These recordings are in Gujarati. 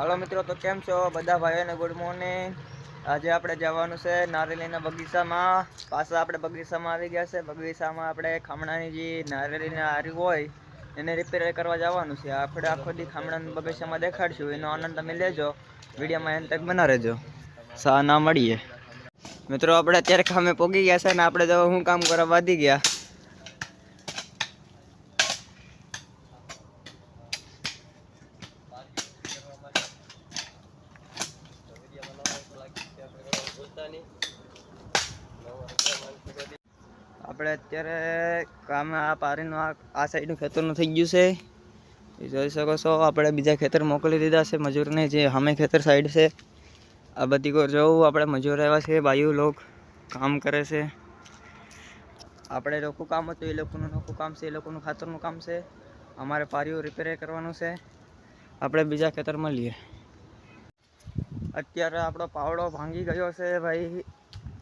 હાલો મિત્રો, તો કેમ છો બધા ભાઈઓને? Good morning. આજે આપણે જવાનું છે નારેલીના બગીચામાં. પાછા આપણે બગીચામાં આવી ગયા છે. બગીચામાં આપણે ખામણાની જે નારેલીના હારી હોય એને રિપેર કરવા જવાનું છે. આપણે આખો દી ખામણાના બગીચામાં દેખાડશું, એનો આનંદ તમે લેજો. વિડીયોમાં એન્ડ તક બના રહેજો. ના મળીએ મિત્રો. આપણે અત્યારે કામે પોગી ગયા છે ને આપણે જો હું કામ કરવા વધી ગયા. આપણે અત્યારે કામ આ પારીનું આ સાઈડનું ખેતરનું થઈ ગયું છે, એ જોઈ શકો છો. આપણે બીજા ખેતર મોકલી દીધા છે મજૂરને, જે સામે ખેતર સાઈડ છે. આ બધી કોર જોવું આપણે મજૂર આવ્યા છે, બાયુ લોક કામ કરે છે. આપણે નોખું કામ હતું, એ લોકોનું નોખું કામ છે, એ લોકોનું ખાતરનું કામ છે. અમારે પારીઓ રિપેર કરવાનું છે. આપણે બીજા ખેતરમાં લઈએ. અત્યારે આપણો પાવડો ભાંગી ગયો છે ભાઈ.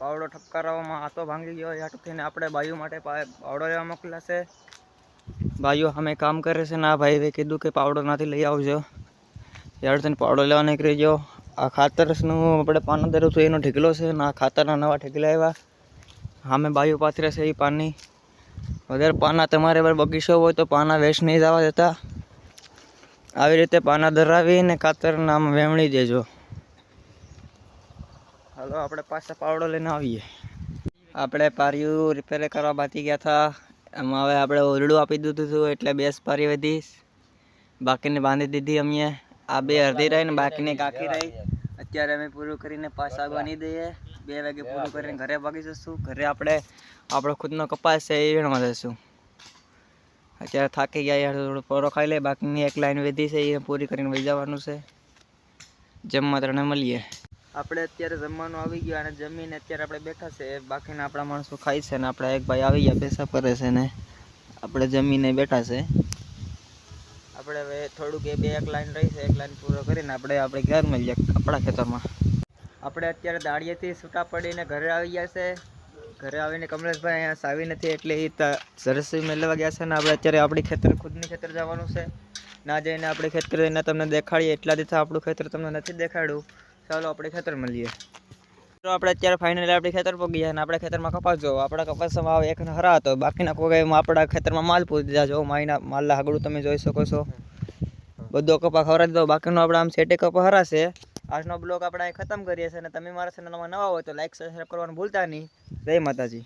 પાવડો ઠપકારવામાં આતો ભાંગી ગયો. યાટું થઈને આપણે બાયુ માટે પાવડો લેવા મોકલ્યા છે. બાયુ અમે કામ કરે છે ને આ ભાઈએ કીધું કે પાવડો નાથી લઈ આવજો. યાર થઈને પાવડો લેવા નીકળી ગયો. આ ખાતરનું આપણે પાન દરું છું, એનો ઢીકલો છે ને આ ખાતરના નવા ઢીકલા આવ્યા. અમે બાયુ પાથરે છે એ પાનની. વધારે પાના તમારે બગીચો હોય તો પાના વેસ્ટ નહીં જવા દેતા. આવી રીતે પાના ધરાવીને ખાતરના આમ વેમણી દેજો. હાલો આપણે પાછા પાવડો લઈને આવીએ. આપણે પારિયું રિપેર કરવા બાકી ગયા હતા. એમાં હવે આપણે ઓરડું આપી દીધું હતું, એટલે 2 પારી વધી, બાકીને બાંધી દીધી અમે. આ 2 અડધી રહી ને બાકીની કાકી રહી. અત્યારે અમે પૂરું કરીને પાછા બાંધી દઈએ. 2 વાગે પૂરું કરીને ઘરે ભાગી જશું. ઘરે આપણે આપણો ખુદનો કપાસ છે એ વીણવા જઈશું. અત્યારે થાકી ગયા યાર, થોડો પોરો ખાઈ લે. બાકીની એક લાઈન વધી છે એ પૂરી કરીને વહી જવાનું છે. જમવા ત્રણે મળીએ. આપણે અત્યારે જમવાનું આવી ગયું અને જમીને અત્યારે આપણે બેઠા છે. બાકીના આપણા માણસો ખાય છે ને આપણા એક ભાઈ આવી ગયા પેશાબ કરે છે ને આપણે જમીને બેઠા છે. આપણે હવે થોડુંક એક લાઈન રહી છે, એક લાઈન પૂરો કરીને આપણે ઘર મળીએ આપણા ખેતરમાં. આપણે અત્યારે દાળિયેથી છૂટા પડીને ઘરે આવી ગયા છે. ઘરે આવીને કમલેશભાઈ અહીંયા સાવી નથી એટલે એ સરસી મેળવવા ગયા છે ને આપણે અત્યારે આપણી ખુદની ખેતર જવાનું છે. ના જઈને આપણે ખેતર જઈને તમને દેખાડીએ. એટલા દિવસ આપણું ખેતર તમને નથી દેખાડ્યું. ચાલો આપણે ખેતર મળીએ. તો આપણે અત્યારે ફાઇનલી આપણી ખેતર પહોંચી ગયા અને આપણે ખેતરમાં કપાસ જોવો. આપણા કપાસમાં આવે એક હરા હતો, બાકીના કોગાઈમાં આપણા ખેતરમાં માલ પૂરી દીધા. જો માલના હાગડું તમે જોઈ શકો છો. બધો કપા ખવડાવી દીધો. બાકીનો આપણે આમ સેટે કપા હરા છે. આજનો બ્લોગ આપણે અહીં ખતમ કરીએ છીએ અને તમે મારા ચેનલમાં નવા હોય તો લાઈક સબસ્ક્રાઈબ કરવાનું ભૂલતા નહીં. જય માતાજી.